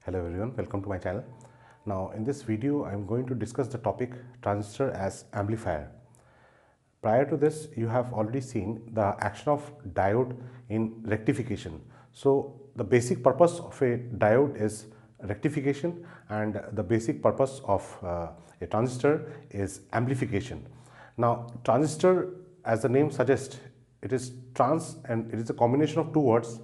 Hello everyone, welcome to my channel. Now in this video I am going to discuss the topic transistor as amplifier. Prior to this you have already seen the action of diode in rectification. So the basic purpose of a diode is rectification and the basic purpose of a transistor is amplification. Now transistor, as the name suggests, it is trans and it is a combination of two words,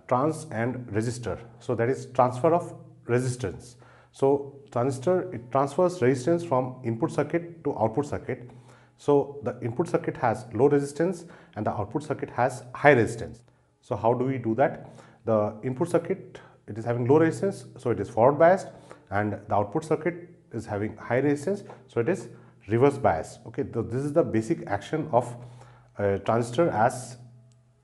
trans and resistor. So that is transfer of resistance. So transistor, it transfers resistance from input circuit to output circuit. So the input circuit has low resistance and the output circuit has high resistance. So how do we do that? The input circuit, it is having low resistance, so it is forward biased, and the output circuit is having high resistance, so it is reverse biased. Okay, so this is the basic action of a transistor as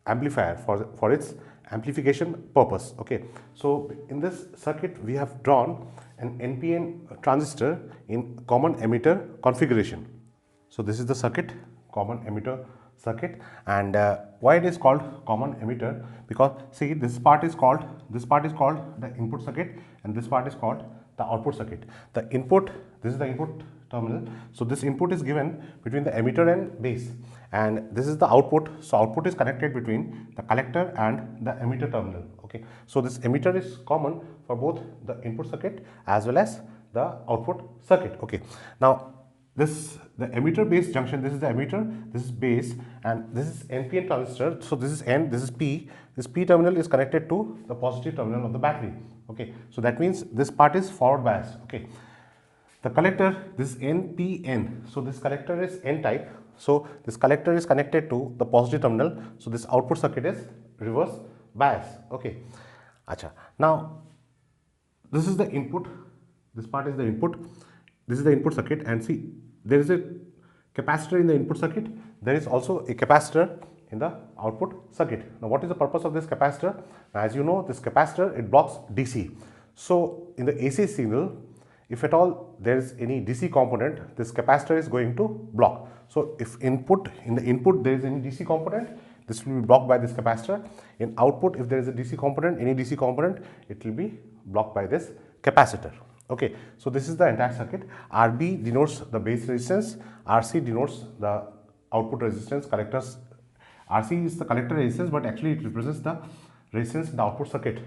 amplifier for its amplification purpose. Okay, so in this circuit we have drawn an NPN transistor in common emitter configuration. So this is the circuit, common emitter circuit, and why it is called common emitter? Because see, this part is called the input circuit and this part is called the output circuit. The input, this is the input terminal, so this input is given between the emitter and base, and this is the output. So output is connected between the collector and the emitter terminal. Okay, so this emitter is common for both the input circuit as well as the output circuit. Okay, now this, the emitter base junction, this is the emitter, this is base, and this is NPN transistor. So this is N, this is P. This P terminal is connected to the positive terminal of the battery. Okay, so that means this part is forward biased. Okay, the collector, this is NPN, so this collector is N type. So this collector is connected to the positive terminal, so this output circuit is reverse bias. Okay, acha. Now this is the input, this part is the input, this is the input circuit, and see, there is a capacitor in the input circuit, there is also a capacitor in the output circuit. Now what is the purpose of this capacitor? Now, as you know, this capacitor, it blocks DC. So in the AC signal, if at all there is any DC component, this capacitor is going to block. So if in the input there is any DC component, this will be blocked by this capacitor. In output, if there is a DC component, any DC component, it will be blocked by this capacitor. Okay, so this is the entire circuit. RB denotes the base resistance, RC denotes the output resistance. Collectors, RC is the collector resistance, but actually it represents the resistance in the output circuit.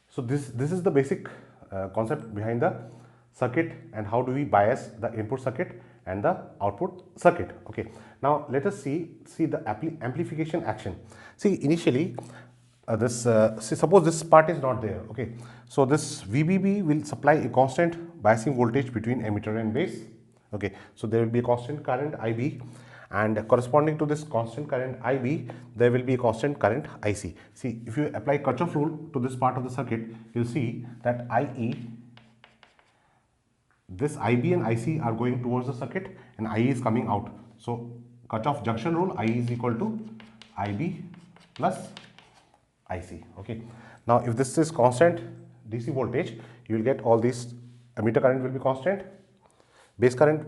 So this is the basic concept behind the circuit and how do we bias the input circuit and the output circuit. Okay, now let us see the amplification action. See, initially suppose this part is not there. Okay, so this VBB will supply a constant biasing voltage between emitter and base. Okay, so there will be a constant current IB, and corresponding to this constant current IB, there will be a constant current IC. See, if you apply Cutoff rule to this part of the circuit, you will see that IE, this IB and IC are going towards the circuit and IE is coming out. So Cutoff junction rule, IE is equal to IB plus IC. Okay, now if this is constant DC voltage, you will get all these, emitter current will be constant, base current,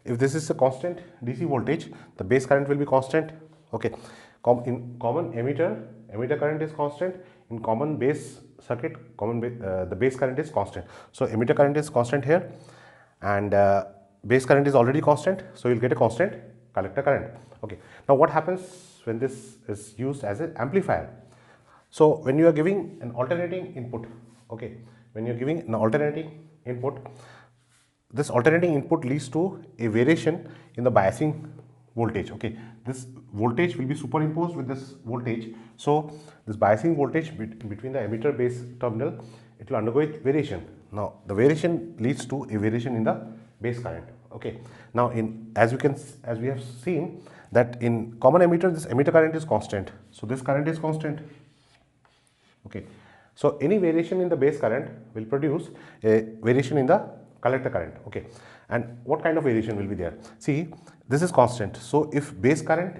if this is a constant DC voltage, the base current will be constant. Okay, in common emitter current is constant, in common base circuit, the base current is constant. So emitter current is constant here, and base current is already constant, so you will get a constant collector current. Okay, now what happens when this is used as an amplifier? So when you are giving an alternating input, okay, when you are giving an alternating input, this alternating input leads to a variation in the biasing voltage. Okay, this voltage will be superimposed with this voltage, so this biasing voltage between the emitter base terminal, it will undergo a variation. Now the variation leads to a variation in the base current. Okay, now as we have seen that in common emitter, this emitter current is constant, so this current is constant. Okay, so any variation in the base current will produce a variation in the collector current. Okay, and what kind of variation will be there? See, this is constant, so if base current,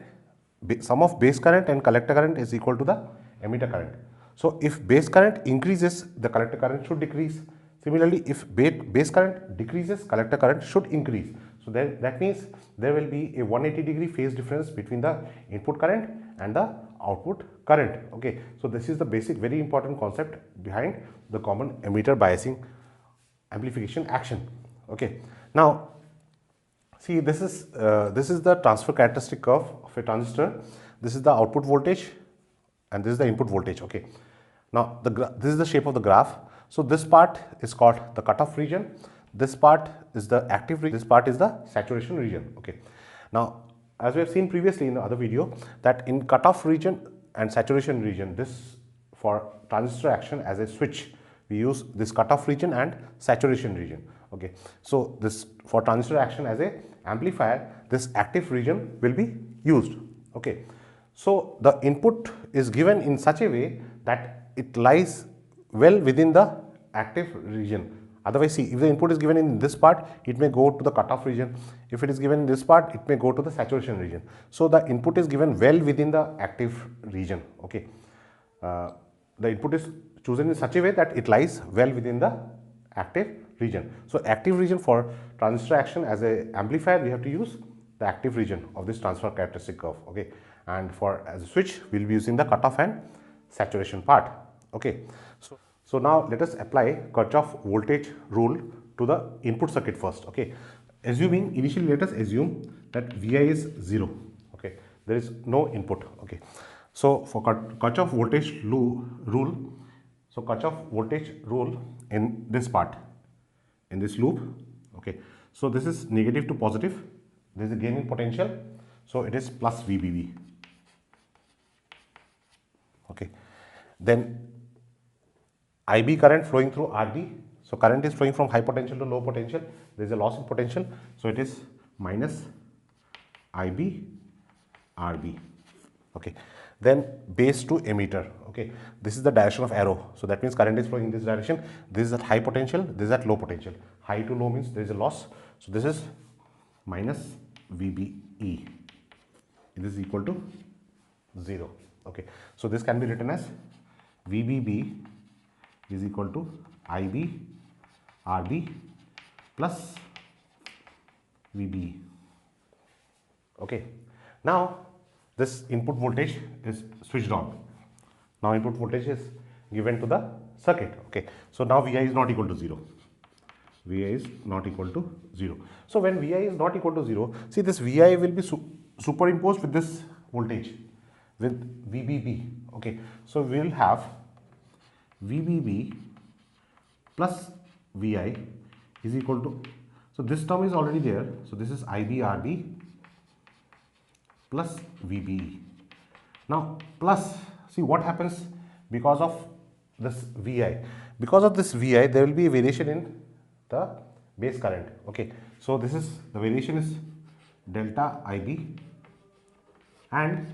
sum of base current and collector current is equal to the emitter current. So if base current increases, the collector current should decrease. Similarly, if base current decreases, collector current should increase. So that means there will be a 180-degree phase difference between the input current and the output current. Okay, so this is the basic, very important concept behind the common emitter biasing amplification action. Okay, now see, this is the transfer characteristic curve of a transistor. This is the output voltage and this is the input voltage. Okay, now this is the shape of the graph. So this part is called the cutoff region, this part is the active region, this part is the saturation region. Okay, now as we have seen previously in the other video, that in cutoff region and saturation region, this for transistor action as a switch, we use this cutoff region and saturation region. Okay, so this for transistor action as a amplifier, this active region will be used. Okay, so the input is given in such a way that it lies well within the active region. Otherwise, see, if the input is given in this part, it may go to the cutoff region. If it is given in this part, it may go to the saturation region. So the input is given well within the active region. Okay, the input is chosen in such a way that it lies well within the active region. So active region for transistor action as a amplifier, we have to use the active region of this transfer characteristic curve. Okay, and for as a switch, we will be using the cutoff and saturation part. Okay, so now let us apply Kirchhoff voltage rule to the input circuit first. Okay, initially let us assume that Vi is 0. Okay, there is no input. Okay, so for Kirchhoff voltage rule, so Kirchhoff voltage rule in this part, in this loop. Okay, so this is negative to positive, there is a gain in potential, so it is plus VBB. Okay, then IB current flowing through RB, so current is flowing from high potential to low potential, there is a loss in potential, so it is minus IB RB. Okay, then base to emitter. Okay, this is the direction of arrow, so that means current is flowing in this direction. This is at high potential, this is at low potential. High to low means there is a loss, so this is minus VBE. This is equal to 0. Okay, so this can be written as VBB is equal to IB RB plus VBE. Okay, now this input voltage is switched on. Now input voltage is given to the circuit. Okay, so now Vi is not equal to 0. Vi is not equal to 0. So when Vi is not equal to 0, see, this Vi will be superimposed with this voltage, with VBB. Okay, so we will have VBB plus Vi is equal to, so this term is already there, so this is IBRB plus VBE. Now plus, see what happens because of this Vi. Because of this Vi, there will be a variation in the base current. Okay, so this is, the variation is delta IB, and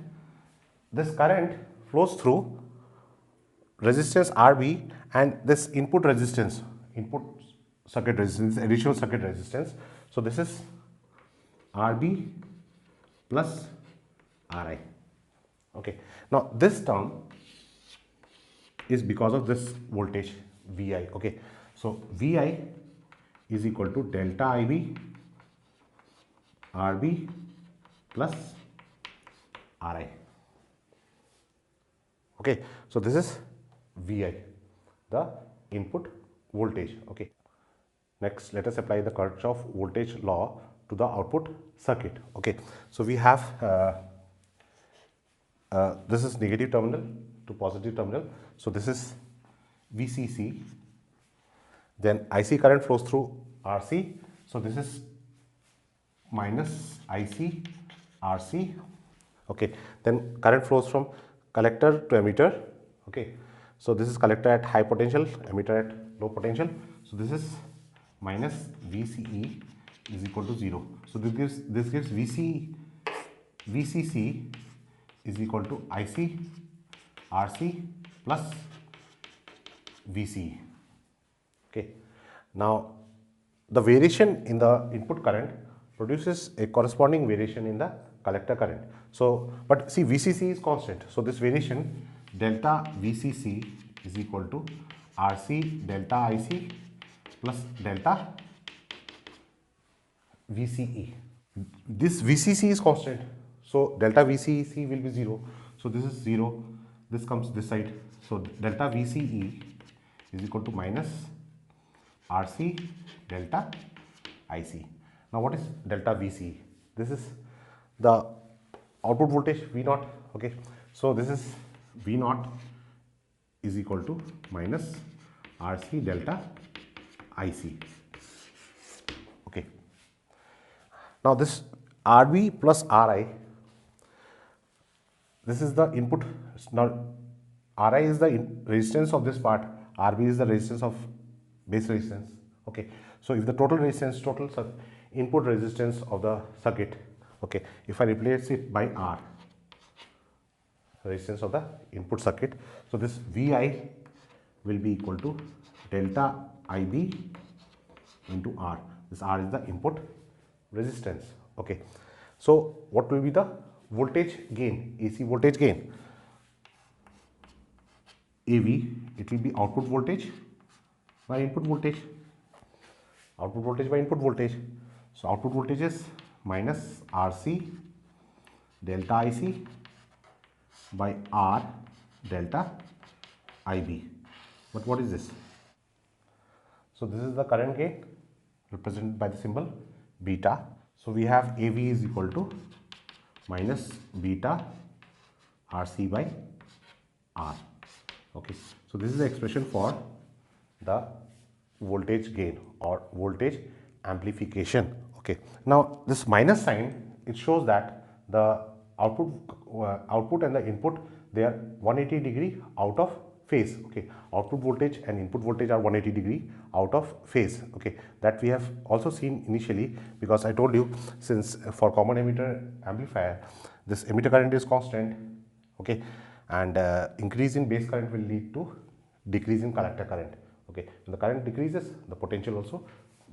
this current flows through resistance RB and this input resistance, input circuit resistance, additional circuit resistance. So this is RB plus RI. Okay, now this term is because of this voltage Vi. Okay, so Vi is equal to delta IB RB plus RI. Okay, so this is Vi, the input voltage. Okay, next let us apply the Kirchhoff voltage law to the output circuit. Okay, so we have this is negative terminal to positive terminal, so this is VCC, then IC current flows through RC, so this is minus IC RC. Okay, then current flows from collector to emitter. Okay, so this is collector at high potential, emitter at low potential, so this is minus VCE is equal to 0. So this gives VCC is equal to IC RC plus VCE. Okay, now the variation in the input current produces a corresponding variation in the collector current. So, but see, VCC is constant, so this variation delta VCC is equal to RC delta IC plus delta VCE. This VCC is constant, so delta VCC will be 0. So this is 0, this comes this side. So delta VCE is equal to minus RC delta IC. Now what is delta VCE? This is the output voltage V0. Okay, so this is V0 is equal to minus RC delta IC. Okay, now this RB plus RI, this is the input. Now RI is the resistance of this part, RB is the resistance of base resistance. Okay, so if the total resistance, total input resistance of the circuit, okay, if I replace it by R, resistance of the input circuit, so this VI will be equal to delta IB into R. This R is the input resistance. Okay, so what will be the voltage gain, AC voltage gain? AV, it will be output voltage by input voltage, output voltage by input voltage. So output voltage is minus RC delta IC by R delta IB. But what is this? So this is the current gain represented by the symbol beta. So we have AV is equal to minus beta RC by R. Okay, so this is the expression for the voltage gain or voltage amplification. Okay, now this minus sign, it shows that the output and the input, they are 180 degree out of phase. Okay, output voltage and input voltage are 180 degree out of phase. Okay, that we have also seen initially, because I told you, since for common emitter amplifier, this emitter current is constant. Okay, and increase in base current will lead to decrease in collector current. Okay, when the current decreases, the potential also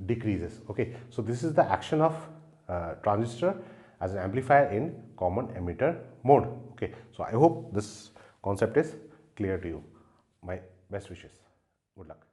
decreases. Okay, so this is the action of transistor as an amplifier in common emitter mode. Okay, so I hope this concept is clear to you. My best wishes. Good luck.